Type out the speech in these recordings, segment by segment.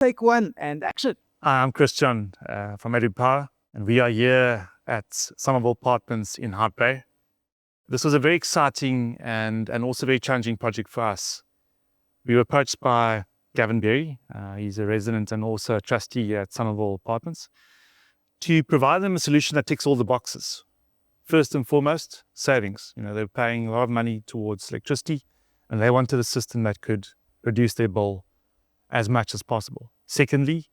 Take one and action. Hi, I'm Christiaan from AWPower, and we are here at Summerville Apartments in Hou Bay. This was a very exciting and also very challenging project for us. We were approached by Gavin Berry, he's a resident and also a trustee here at Summerville Apartments, to provide them a solution that ticks all the boxes. First and foremost, savings. They're paying a lot of money towards electricity, and they wanted a system that could reduce their bill as much as possible. Secondly,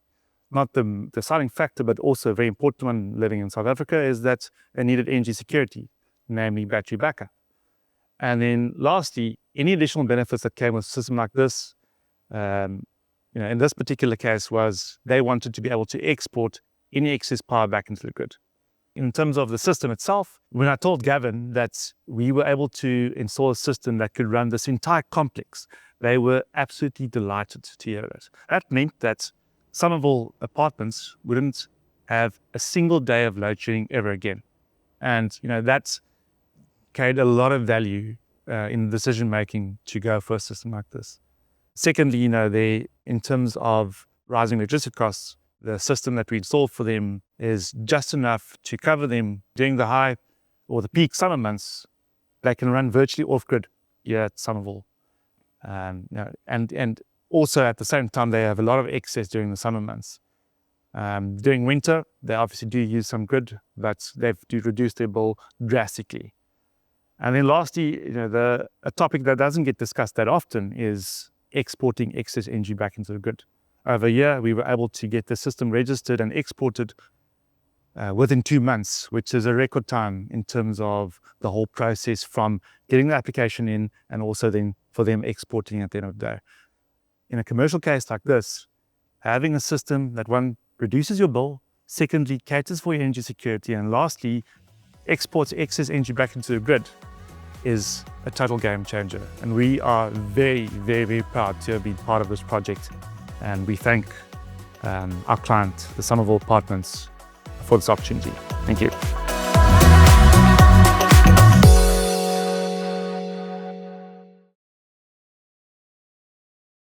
not the deciding factor, but also a very important one living in South Africa, is that they needed energy security, namely battery backup. And then lastly, any additional benefits that came with a system like this, in this particular case, was they wanted to be able to export any excess power back into the grid. In terms of the system itself, when I told Gavin that we were able to install a system that could run this entire complex, they were absolutely delighted to hear it. That meant that Summerville Apartments wouldn't have a single day of load shedding ever again. And that's carried a lot of value in decision making to go for a system like this. Secondly, in terms of rising electricity costs, the system that we installed for them is just enough to cover them during the high or the peak summer months. They can run virtually off-grid here at Summerville. And also at the same time, they have a lot of excess during the summer months. During winter, they obviously do use some grid, but they do reduce their bill drastically. And then lastly, a topic that doesn't get discussed that often is exporting excess energy back into the grid. Over here, we were able to get the system registered and exported within 2 months, which is a record time in terms of the whole process from getting the application in and also then for them exporting at the end of the day. In a commercial case like this, having a system that, one, reduces your bill, secondly, caters for your energy security, and lastly, exports excess energy back into the grid is a total game changer. And we are very, very, very proud to have been part of this project. And we thank our client, the Summerville Apartments, for this opportunity. Thank you.